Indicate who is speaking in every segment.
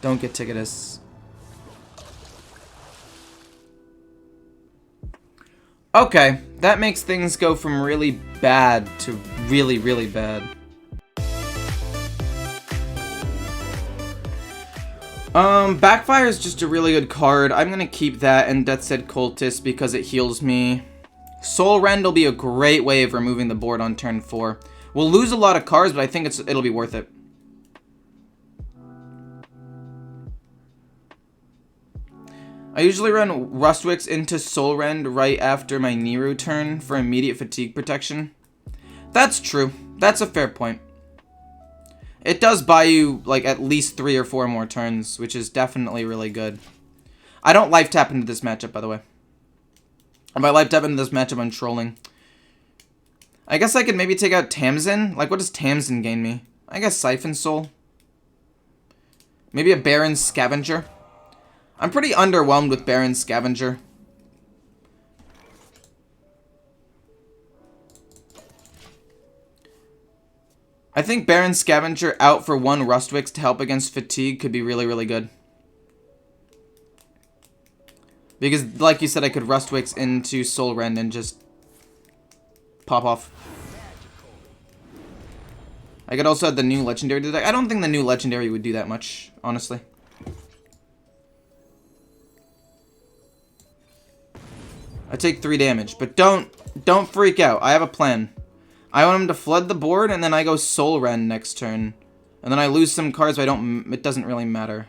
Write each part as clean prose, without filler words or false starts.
Speaker 1: Don't get Ticketus. Okay, that makes things go from really bad to really, really bad. Backfire is just a really good card. I'm gonna keep that and Death's Head Cultist because it heals me. Soul Rend will be a great way of removing the board on turn 4. We'll lose a lot of cards, but I think it'll be worth it. I usually run Rustwix into Soul Rend right after my Niru turn for immediate fatigue protection. That's true. That's a fair point. It does buy you, like, at least 3 or 4 more turns, which is definitely really good. I don't life tap into this matchup, by the way. If I life tap into this matchup, I'm trolling. I guess I could maybe take out Tamsin. Like, what does Tamsin gain me? I guess Siphon Soul. Maybe a Barrens Scavenger. I'm pretty underwhelmed with Barrens Scavenger. I think Barrens Scavenger out for 1 Rustwix to help against fatigue could be really, really good. Because, like you said, I could Rustwix into Soul Rend and just pop off. I could also have the new Legendary to the deck. I don't think the new Legendary would do that much, honestly. I take 3 damage, but don't freak out. I have a plan. I want him to flood the board, and then I go Soul Rend next turn. And then I lose some cards, but it doesn't really matter.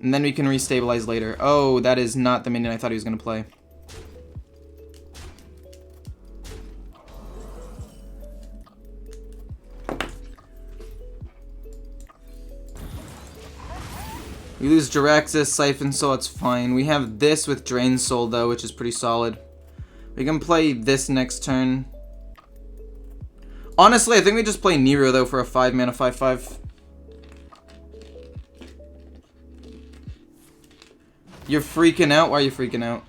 Speaker 1: And then we can restabilize later. Oh, that is not the minion I thought he was going to play. We lose Jiraxis, Siphon Soul, it's fine. We have this with Drain Soul, though, which is pretty solid. We can play this next turn. Honestly, I think we just play Nero, though, for a 5-mana 5/5. You're freaking out? Why are you freaking out?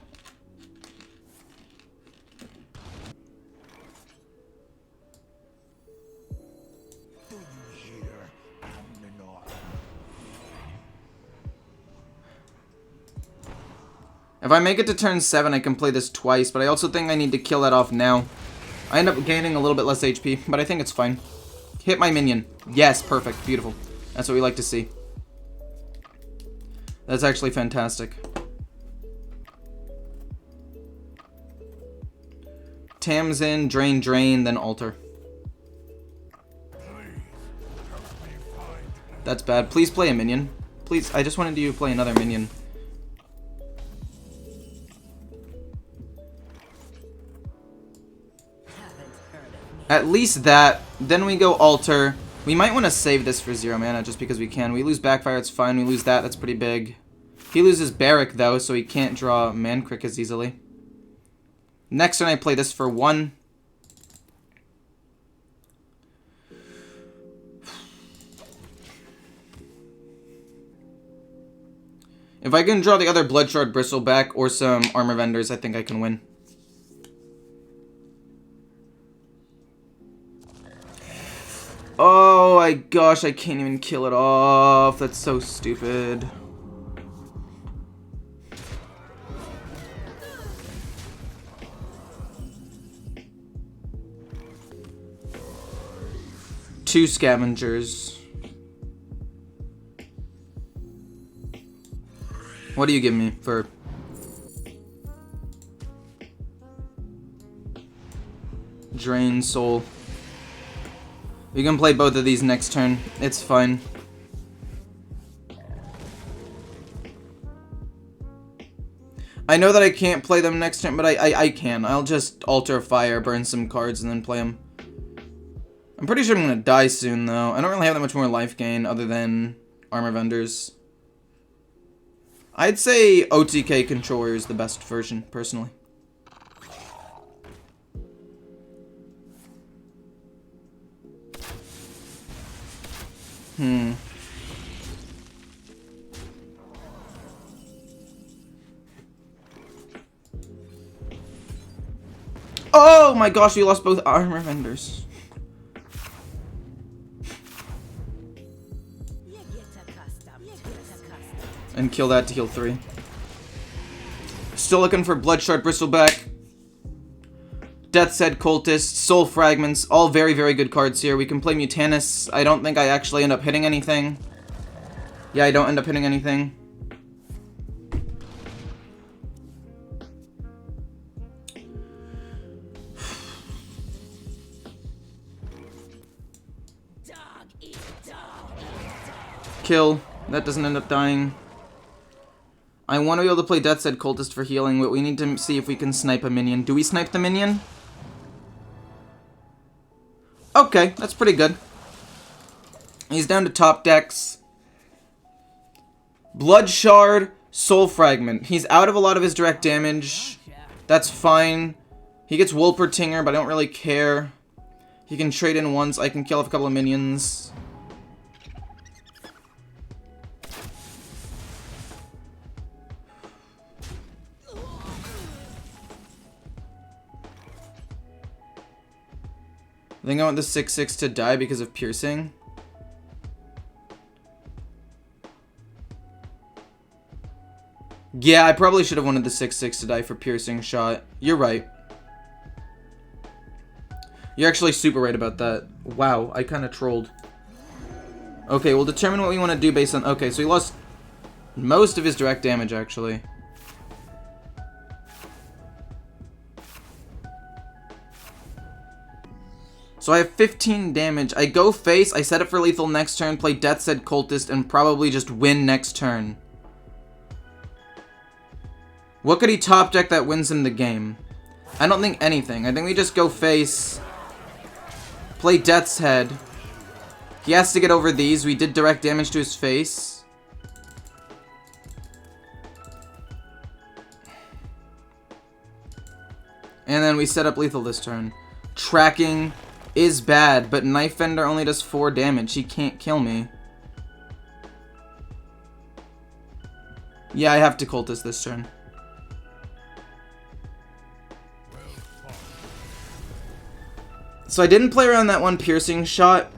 Speaker 1: If I make it to turn 7, I can play this twice, but I also think I need to kill that off now. I end up gaining a little bit less HP, but I think it's fine. Hit my minion. Yes, perfect. Beautiful. That's what we like to see. That's actually fantastic. Tamsin, Drain, Drain, then Alter. That's bad. Please play a minion. Please, I just wanted you to play another minion. At least that. Then we go Alter. We might want to save this for 0 mana just because we can. We lose Backfire, it's fine. We lose that, that's pretty big. He loses Barrack, though, so he can't draw Mancrick as easily. Next turn, I play this for 1. If I can draw the other Bloodshard Bristleback or some Armor Vendors, I think I can win. Oh my gosh, I can't even kill it off. That's so stupid. Two Scavengers. What do you give me for... Drain Soul? We can play both of these next turn. It's fine. I know that I can't play them next turn, but I can. I'll just Alter Fire, burn some cards, and then play them. I'm pretty sure I'm going to die soon, though. I don't really have that much more life gain other than Armor Vendors. I'd say OTK Controller is the best version, personally. Oh my gosh, we lost both Armor Vendors. And kill that to heal 3. Still looking for Bloodshard Bristleback, Death's Head Cultist, Soul Fragments, all very, very good cards here. We can play Mutanus. I don't think I actually end up hitting anything. Yeah, I don't end up hitting anything. Kill. That doesn't end up dying. I want to be able to play Death's Head Cultist for healing, but we need to see if we can snipe a minion. Do we snipe the minion? Okay, that's pretty good. He's down to top decks. Blood Shard, Soul Fragment. He's out of a lot of his direct damage. That's fine. He gets Wolpertinger, but I don't really care. He can trade in once. I can kill off a couple of minions. I think I want the 6/6 to die because of piercing. Yeah, I probably should have wanted the 6/6 to die for piercing shot. You're right. You're actually super right about that. Wow, I kind of trolled. Okay, we'll determine what we want to do based on... Okay, so he lost most of his direct damage, actually. So I have 15 damage. I go face, I set it for lethal next turn, play Death's Head Cultist, and probably just win next turn. What could he top deck that wins him the game? I don't think anything. I think we just go face, play Death's Head. He has to get over these. We did direct damage to his face. And then we set up lethal this turn. Tracking is bad, but Knife Fender only does 4 damage. He can't kill me. Yeah, I have to Cultist this turn. So I didn't play around that one piercing shot.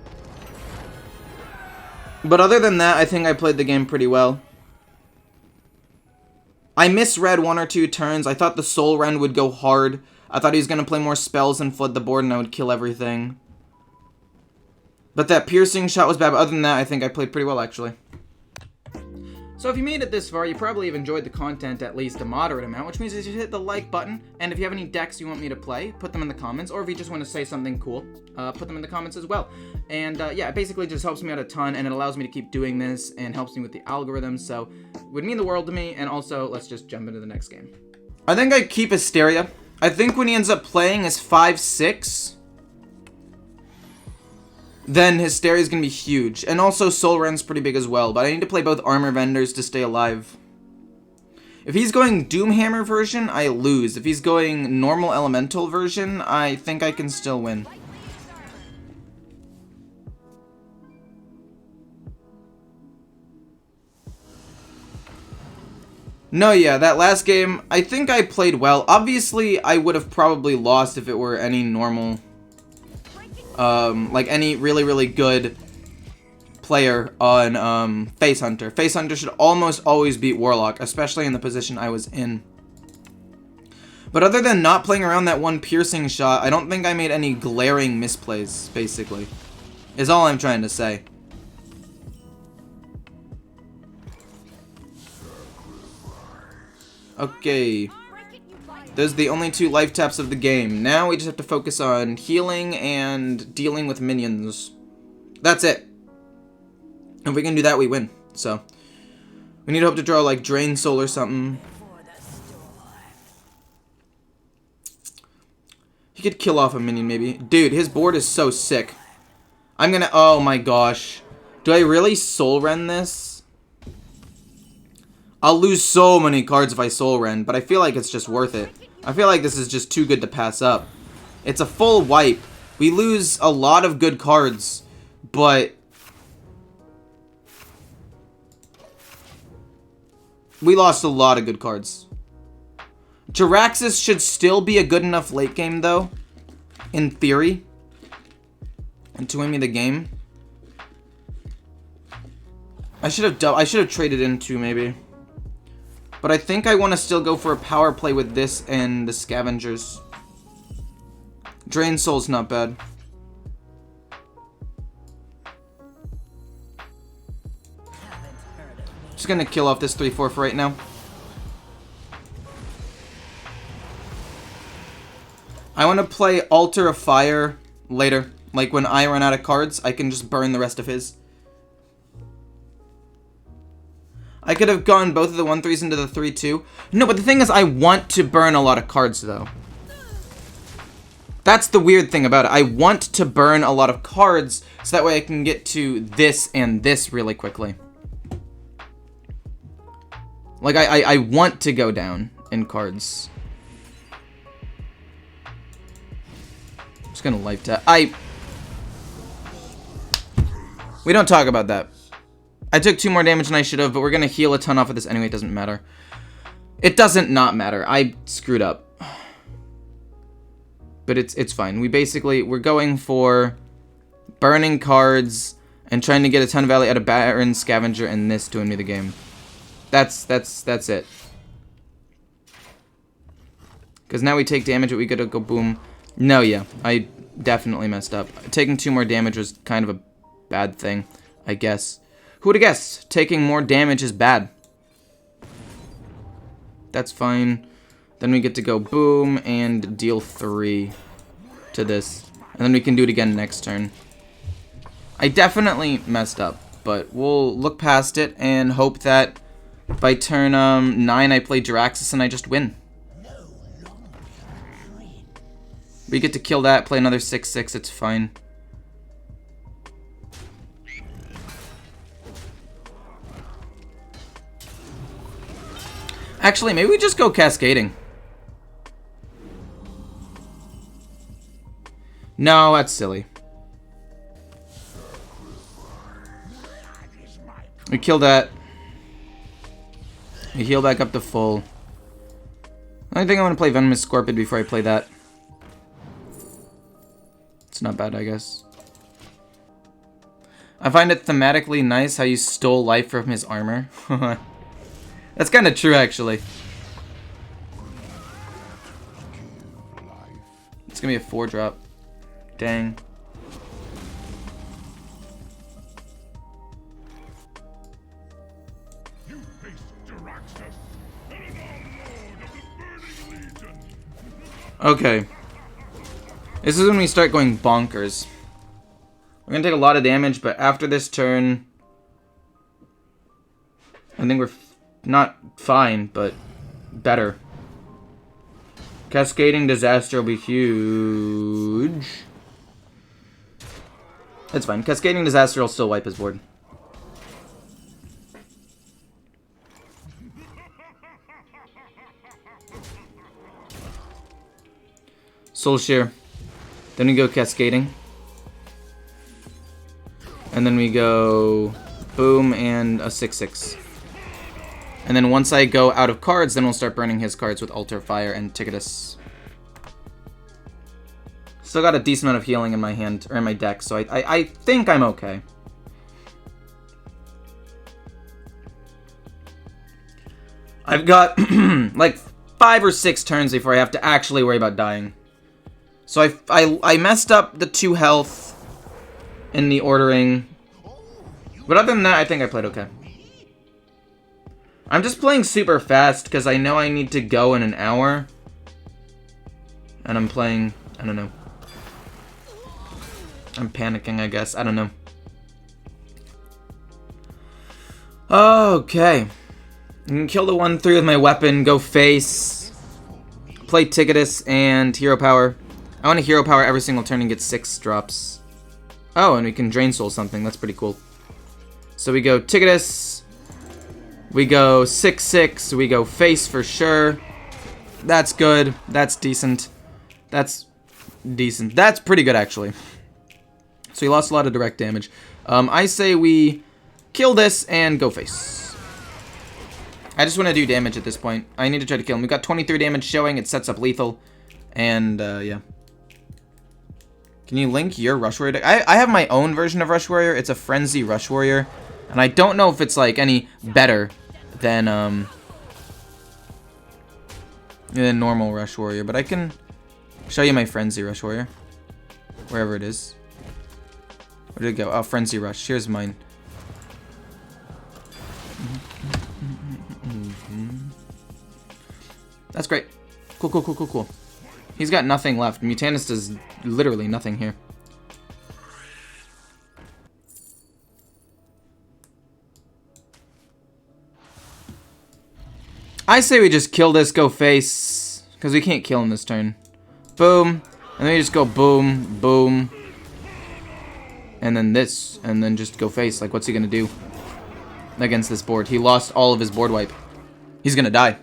Speaker 1: But other than that, I think I played the game pretty well. I misread 1 or 2 turns. I thought the Soul Rend would go hard. I thought he was going to play more spells and flood the board and I would kill everything. But that piercing shot was bad. But other than that, I think I played pretty well, actually. So if you made it this far, you probably have enjoyed the content at least a moderate amount, which means you should hit the like button. And if you have any decks you want me to play, put them in the comments. Or if you just want to say something cool, put them in the comments as well. And yeah, it basically just helps me out a ton, and it allows me to keep doing this and helps me with the algorithm. So it would mean the world to me. And also, let's just jump into the next game. I think I keep Hysteria. I think when he ends up playing as 5/6, then Hysteria is going to be huge. And also Soul Rend's pretty big as well, but I need to play both Armor Vendors to stay alive. If he's going Doomhammer version, I lose. If he's going normal Elemental version, I think I can still win. No, yeah, that last game, I think I played well. Obviously, I would have probably lost if it were any normal, like any really, really good player on Face Hunter. Face Hunter should almost always beat Warlock, especially in the position I was in. But other than not playing around that one piercing shot, I don't think I made any glaring misplays, basically. Is all I'm trying to say. Okay, those are the only 2 life taps of the game. Now we just have to focus on healing and dealing with minions. That's it. If we can do that, we win. So, we need to hope to draw like Drain Soul or something. He could kill off a minion maybe. Dude, his board is so sick. I'm gonna, oh my gosh. Do I really Soul Rend this? I'll lose so many cards if I Soul Rend, but I feel like it's just worth it. I feel like this is just too good to pass up. It's a full wipe. We lose a lot of good cards, but we lost a lot of good cards. Jiraxxus should still be a good enough late game, though, in theory, and to win me the game. I should have traded in 2, maybe. But I think I want to still go for a power play with this and the Scavengers. Drain Soul's not bad. Just gonna kill off this 3/4 for right now. I want to play Altar of Fire later. Like when I run out of cards, I can just burn the rest of his. I could have gone both of the 1/3s into the 3/2. No, but the thing is, I want to burn a lot of cards, though. That's the weird thing about it. I want to burn a lot of cards, so that way I can get to this and this really quickly. Like, I want to go down in cards. I'm just gonna life tap. We don't talk about that. I took 2 more damage than I should have, but we're gonna heal a ton off of this anyway. It doesn't matter. It doesn't not matter. I screwed up. But it's fine. We're going for burning cards and trying to get a ton of value out of Barrens, Scavenger, and this to win me the game. That's it. Because now we take damage, but we gotta go boom. No, yeah. I definitely messed up. Taking 2 more damage was kind of a bad thing, I guess. Who would have guessed? Taking more damage is bad. That's fine. Then we get to go boom and deal 3 to this. And then we can do it again next turn. I definitely messed up, but we'll look past it and hope that by turn 9 I play Jiraxxus and I just win. We get to kill that, play another 6/6, it's fine. Actually, maybe we just go Cascading. No, that's silly. We kill that. We heal back up to full. I think I want to play Venomous Scorpion before I play that. It's not bad, I guess. I find it thematically nice how you stole life from his armor. That's kind of true, actually. It's gonna be a 4-drop. Dang. Okay. This is when we start going bonkers. We're gonna take a lot of damage, but after this turn, I think we're not fine, but better. Cascading Disaster will be huge. It's fine. Cascading Disaster will still wipe his board. Soul Shear. Then we go Cascading. And then we go boom and a 6/6. And then once I go out of cards, then we'll start burning his cards with Altar Fire and Ticketus. Still got a decent amount of healing in my hand, or in my deck, so I think I'm okay. I've got like 5 or 6 turns before I have to actually worry about dying. So I messed up the 2 health in the ordering. But other than that, I think I played okay. I'm just playing super fast because I know I need to go in an hour. And I'm playing, I don't know. I'm panicking, I guess. I don't know. Okay. I can kill the 1/3 with my weapon, go face, play Ticketus and Hero Power. I want to Hero Power every single turn and get 6 drops. Oh, and we can Drain Soul something. That's pretty cool. So we go Ticketus. We go 6/6. We go face for sure. That's good. That's decent. That's decent. That's pretty good, actually. So he lost a lot of direct damage. I say we kill this and go face. I just want to do damage at this point. I need to try to kill him. We got 23 damage showing. It sets up lethal. And, yeah. Can you link your Rush Warrior deck? I have my own version of Rush Warrior. It's a Frenzy Rush Warrior. And I don't know if it's, like, any better than than normal Rush Warrior, but I can show you my Frenzy Rush Warrior. Wherever it is. Where did it go? Oh, Frenzy Rush. Here's mine. That's great. Cool, cool, cool, cool, cool. He's got nothing left. Mutanist does literally nothing here. I say we just kill this, go face. Because we can't kill him this turn. Boom. And then we just go boom, boom. And then this. And then just go face. Like, what's he going to do against this board? He lost all of his board wipe. He's going to die.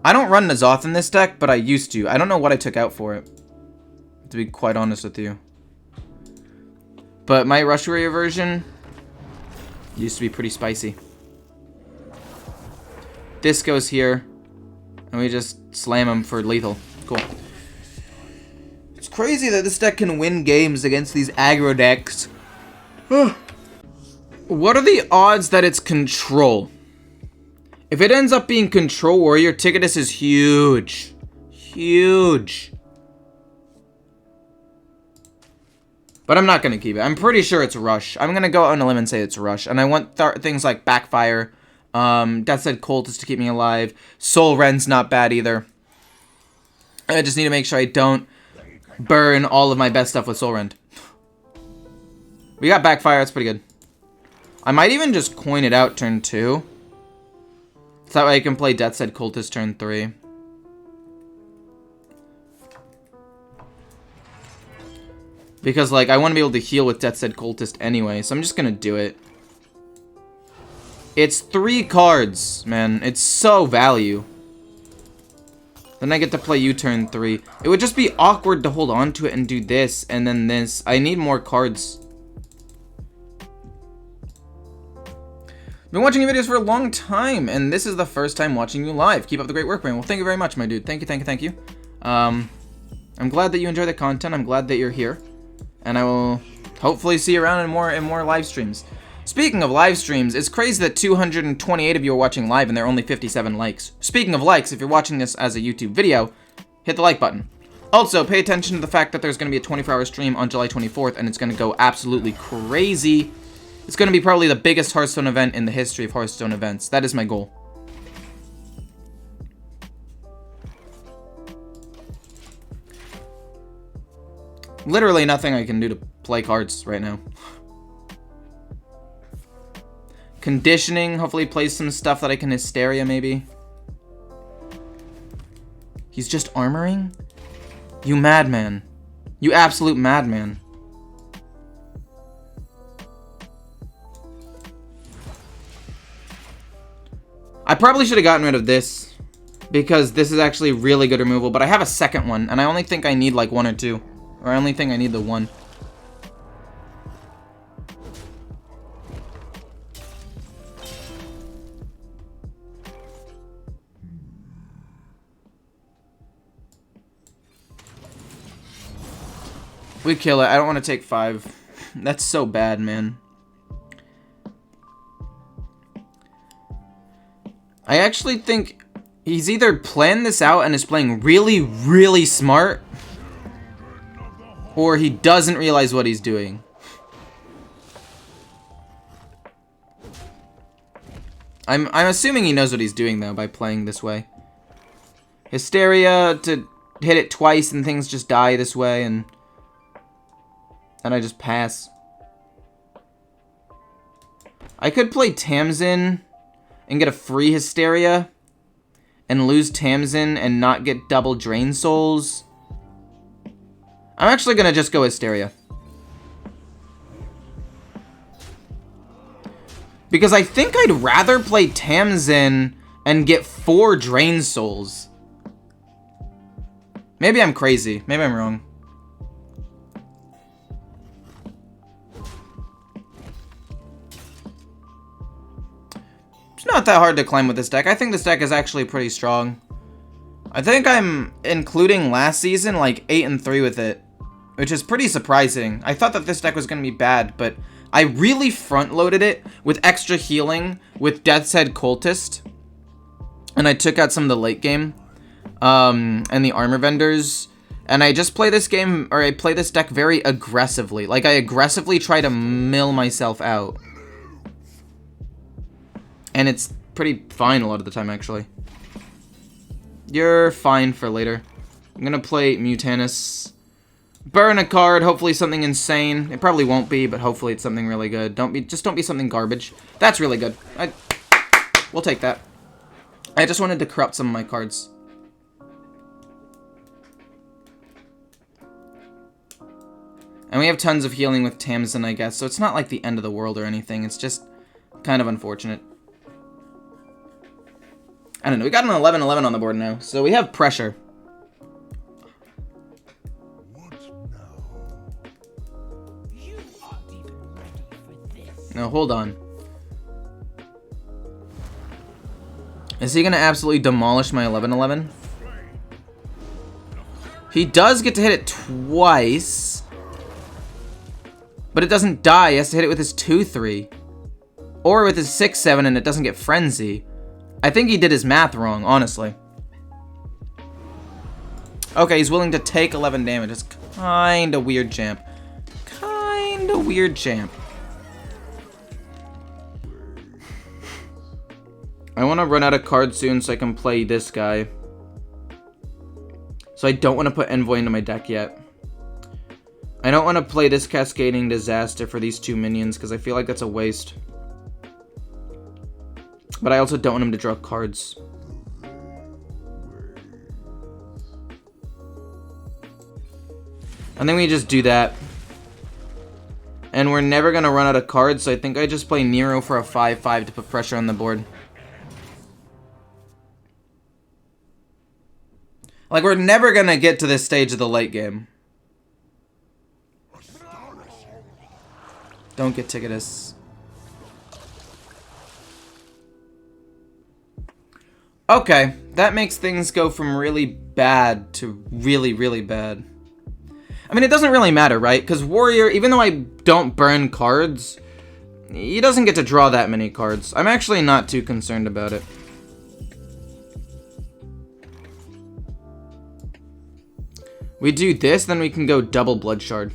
Speaker 1: I don't run N'Zoth in this deck, but I used to. I don't know what I took out for it, to be quite honest with you. But my Rush Warrior version used to be pretty spicy. This goes here, and we just slam him for lethal. Cool. It's crazy that this deck can win games against these aggro decks. What are the odds that it's control? If it ends up being Control Warrior, Ticketus is huge. Huge. But I'm not going to keep it. I'm pretty sure it's Rush. I'm going to go on a limb and say it's Rush. And I want things like Backfire, Death's Cultist to keep me alive. Soul Rend's not bad either. I just need to make sure I don't burn all of my best stuff with Soul Rend. We got Backfire. That's pretty good. I might even just coin it out turn 2. So that way I can play Death's Cultist turn 3. Because, like, I want to be able to heal with Death's Cultist anyway, so I'm just going to do it. It's 3 cards, man. It's so value. Then I get to play you turn 3. It would just be awkward to hold on to it and do this, and then this. I need more cards. Been watching your videos for a long time, and this is the first time watching you live. Keep up the great work, man. Well, thank you very much, my dude. Thank you, thank you, thank you. I'm glad that you enjoy the content. I'm glad that you're here. And I will hopefully see you around in more live streams. Speaking of live streams, it's crazy that 228 of you are watching live and there are only 57 likes. Speaking of likes, if you're watching this as a YouTube video, hit the like button. Also, pay attention to the fact that there's going to be a 24-hour stream on July 24th, and it's going to go absolutely crazy. It's going to be probably the biggest Hearthstone event in the history of Hearthstone events. That is my goal. Literally nothing I can do to play cards right now. Conditioning, hopefully plays some stuff that I can Hysteria maybe. He's just armoring? You madman. You absolute madman. I probably should have gotten rid of this, because this is actually really good removal, but I have a second one, and I only think I need like 1 or 2. Or I only think I need the 1. We kill it. I don't want to take 5. That's so bad, man. I actually think he's either planned this out and is playing really, really smart, or he doesn't realize what he's doing. I'm assuming he knows what he's doing, though, by playing this way. Hysteria to hit it twice and things just die this way, and I just pass. I could play Tamsin and get a free Hysteria and lose Tamsin and not get double Drain Souls. I'm actually going to just go Hysteria. Because I think I'd rather play Tamsin and get 4 Drain Souls. Maybe I'm crazy. Maybe I'm wrong. It's not that hard to climb with this deck. I think this deck is actually pretty strong. I think I'm including last season like 8-3 with it, which is pretty surprising. I thought that this deck was going to be bad, but I really front-loaded it with extra healing with Death's Head Cultist. And I took out some of the late game. And the armor vendors. And I just play this game, or I play this deck very aggressively. Like, I aggressively try to mill myself out. And it's pretty fine a lot of the time, actually. You're fine for later. I'm gonna play Mutanus. Burn a card, hopefully something insane. It probably won't be, but hopefully it's something really good. Just don't be something garbage. That's really good. We'll take that. I just wanted to corrupt some of my cards. And we have tons of healing with Tamsin, I guess, so it's not like the end of the world or anything. It's just kind of unfortunate. I don't know, we got an 11-11 on the board now, so we have pressure. No, hold on. Is he gonna absolutely demolish my 11-11? He does get to hit it twice. But it doesn't die. He has to hit it with his 2-3. Or with his 6-7 and it doesn't get Frenzy. I think he did his math wrong, honestly. Okay, he's willing to take 11 damage. It's kinda weird, champ. Kinda weird, champ. I want to run out of cards soon so I can play this guy. So I don't want to put Envoy into my deck yet. I don't want to play this Cascading Disaster for these two minions because I feel like that's a waste. But I also don't want him to draw cards. I think we just do that. And we're never going to run out of cards, so I think I just play Nero for a 5-5 to put pressure on the board. Like, we're never going to get to this stage of the late game. Don't get Ticketus. Okay, that makes things go from really bad to really, really bad. I mean, it doesn't really matter, right? Because Warrior, even though I don't burn cards, he doesn't get to draw that many cards. I'm actually not too concerned about it. We do this, then we can go double Blood Shard.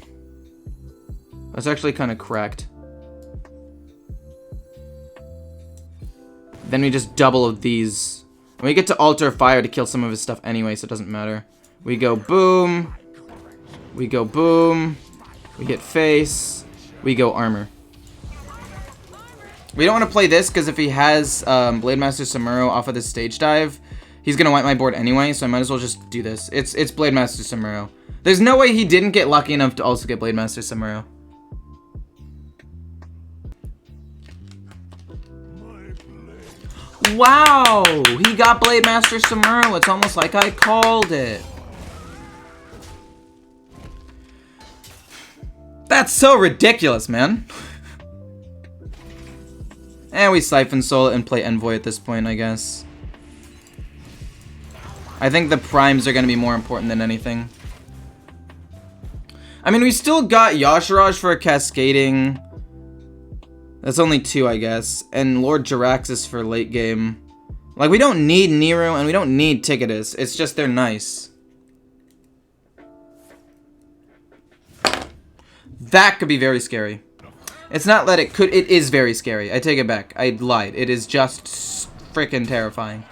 Speaker 1: That's actually kind of cracked. Then we just double these. And we get to Altar Fire to kill some of his stuff anyway, so it doesn't matter. We go boom. We go boom. We get face. We go armor. We don't want to play this because if he has Blademaster Samuro off of the stage dive, he's going to wipe my board anyway, so I might as well just do this. It's Blademaster Samuro. There's no way he didn't get lucky enough to also get Blademaster Samuro. Wow! He got Blademaster Samuro. It's almost like I called it. That's so ridiculous, man. And we Siphon Soul it and play Envoy at this point, I guess. I think the primes are going to be more important than anything. I mean, we still got Yashiraj for a Cascading. That's only 2, I guess. And Lord Jiraxis for late game. Like, we don't need Nero and we don't need Ticketus. It's just they're nice. That could be very scary. It's not that it could. It is very scary. I take it back. I lied. It is just freaking terrifying.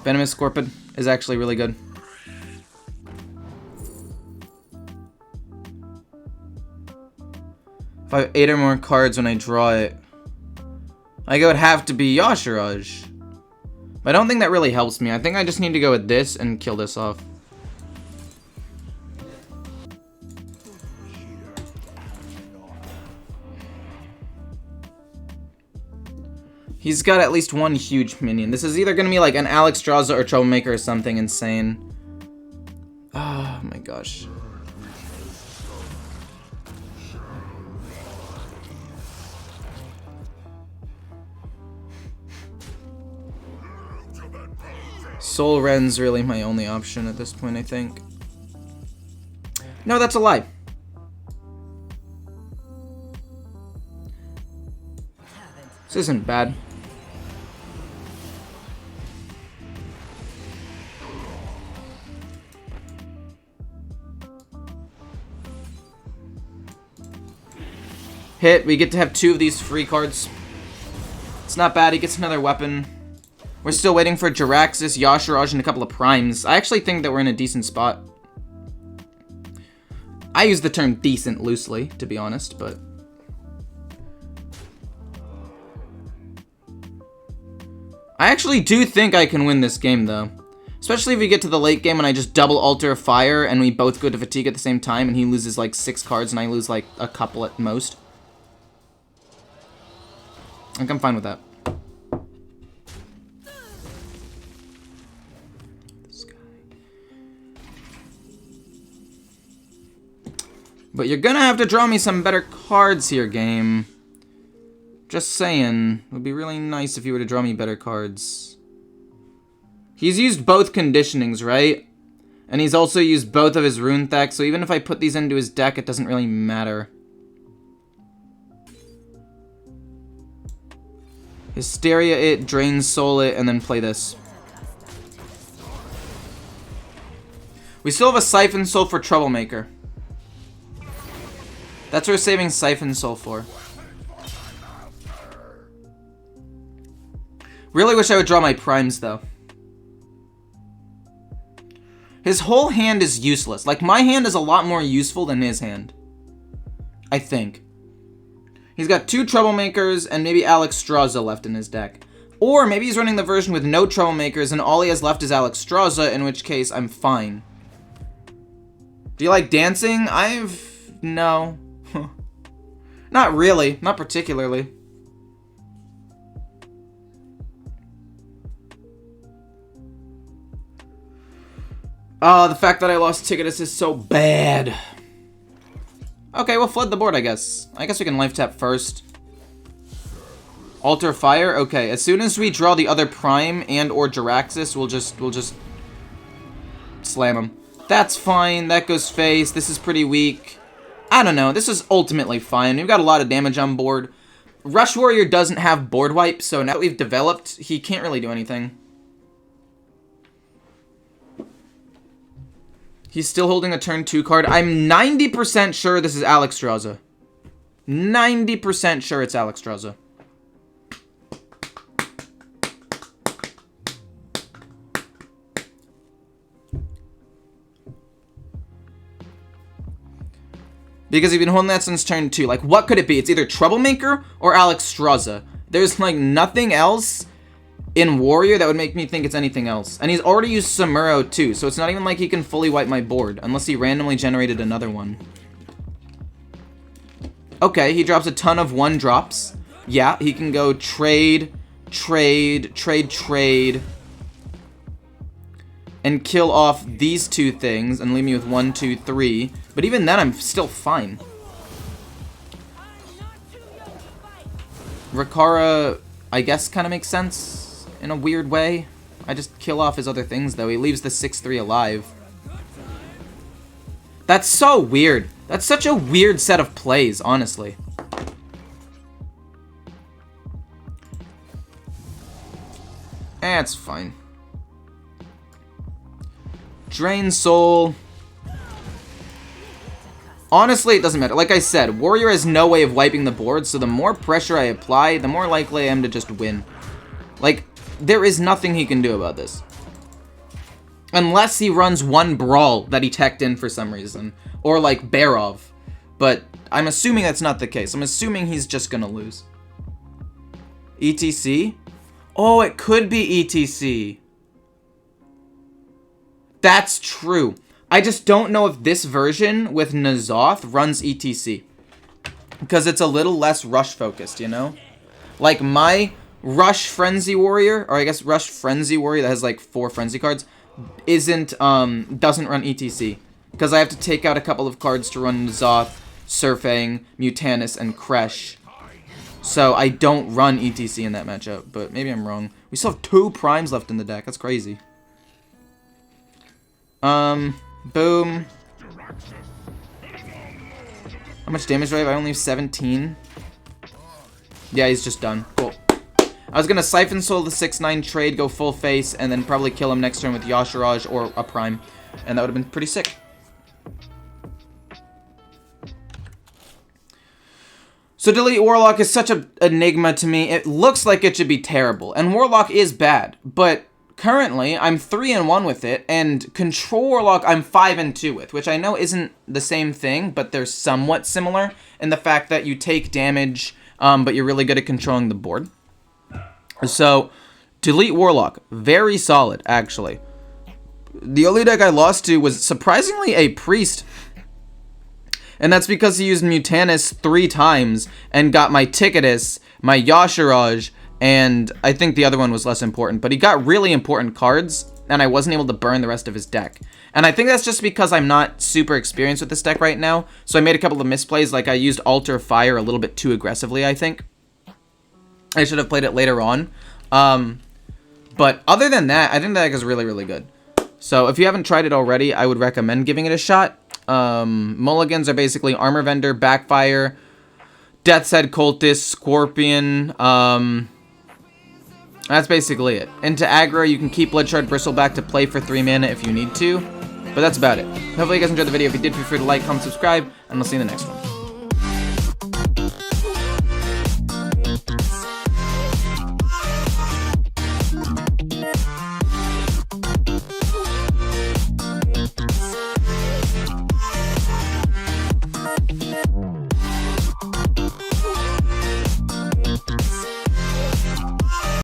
Speaker 1: Venomous Scorpion is actually really good. If I have 8 or more cards when I draw it, like it would have to be Yashiraj. But I don't think that really helps me. I think I just need to go with this and kill this off. He's got at least one huge minion. This is either going to be like an Alex Straza or Troublemaker or something insane. Oh my gosh. Soul Ren's really my only option at this point, I think. No, that's a lie. This isn't bad. Hit, we get to have 2 of these free cards. It's not bad, he gets another weapon. We're still waiting for Jiraxis, Yashiraj, and a couple of primes. I actually think that we're in a decent spot. I use the term decent loosely, to be honest, but... I actually do think I can win this game, though. Especially if we get to the late game and I just double Altar of Fire and we both go to Fatigue at the same time and he loses like 6 cards and I lose like a couple at most. I think I'm fine with that. This guy. But you're gonna have to draw me some better cards here, game. Just saying. It would be really nice if you were to draw me better cards. He's used both conditionings, right? And he's also used both of his rune thecks, so even if I put these into his deck, it doesn't really matter. Hysteria it, Drain Soul it, and then play this. We still have a Siphon Soul for Troublemaker. That's what we're saving Siphon Soul for. Really wish I would draw my primes, though. His whole hand is useless. Like, my hand is a lot more useful than his hand. I think. He's got 2 Troublemakers and maybe Alexstrasza left in his deck. Or maybe he's running the version with no Troublemakers and all he has left is Alexstrasza, in which case I'm fine. Do you like dancing? No. Not really. Not particularly. Oh, the fact that I lost Ticketus is so bad. Okay, we'll flood the board, I guess. I guess we can life tap first. Altar Fire? Okay, as soon as we draw the other Prime and or Jiraxis, we'll just slam him. That's fine, that goes face, this is pretty weak. I don't know, this is ultimately fine. We've got a lot of damage on board. Rush Warrior doesn't have board wipe, so now that we've developed, he can't really do anything. He's still holding a turn 2 card. I'm 90% sure this is Alexstrasza. 90% sure it's Alexstrasza. Because he's been holding that since turn 2. Like, what could it be? It's either Troublemaker or Alexstrasza. There's, like, nothing else in Warrior that would make me think it's anything else. And he's already used Samuro too, so it's not even like he can fully wipe my board, unless he randomly generated another one. Okay, he drops a ton of 1-drops. Yeah, he can go trade, trade, trade, trade, and kill off these 2 things, and leave me with 1, 2, 3. But even then, I'm still fine. Rakara, I guess, kind of makes sense. In a weird way. I just kill off his other things, though. He leaves the 6-3 alive. That's so weird. That's such a weird set of plays, honestly. It's fine. Drain Soul. Honestly, it doesn't matter. Like I said, Warrior has no way of wiping the board, so the more pressure I apply, the more likely I am to just win. Like, there is nothing he can do about this. Unless he runs 1 Brawl that he teched in for some reason. Or like Barov. But I'm assuming that's not the case. I'm assuming he's just gonna lose. ETC? Oh, it could be ETC. That's true. I just don't know if this version with N'Zoth runs ETC. Because it's a little less rush focused, you know? Like my Rush Frenzy Warrior, or I guess Rush Frenzy Warrior that has like 4 Frenzy cards, doesn't run ETC. Because I have to take out a couple of cards to run N'Zoth, Surfang, Mutanus, and Kresh. So I don't run ETC in that matchup, but maybe I'm wrong. We still have 2 primes left in the deck, that's crazy. Boom. How much damage do I have? I only have 17. Yeah, he's just done. Cool. I was gonna Siphon Soul the 6/9 trade, go full face, and then probably kill him next turn with Yashiraj or a Prime. And that would have been pretty sick. So Delete Warlock is such an enigma to me. It looks like it should be terrible. And Warlock is bad. But currently, I'm 3-1 with it. And Control Warlock, I'm 5-2 with. Which I know isn't the same thing, but they're somewhat similar in the fact that you take damage, but you're really good at controlling the board. So, Delete Warlock, very solid, actually. The only deck I lost to was surprisingly a Priest. And that's because he used Mutanus 3 times and got my Ticketus, my Yashiraj, and I think the other one was less important. But he got really important cards, and I wasn't able to burn the rest of his deck. And I think that's just because I'm not super experienced with this deck right now. So I made a couple of misplays, like I used Altar Fire a little bit too aggressively, I think. I should have played it later on. But other than that, I think the deck is really, really good. So if you haven't tried it already, I would recommend giving it a shot. Mulligans are basically Armor Vendor, Backfire, Death's Head Cultist, Scorpion. That's basically it. Into aggro, you can keep Bloodshard Bristleback to play for 3 mana if you need to. But that's about it. Hopefully you guys enjoyed the video. If you did, feel free to like, comment, subscribe, and I'll see you in the next one.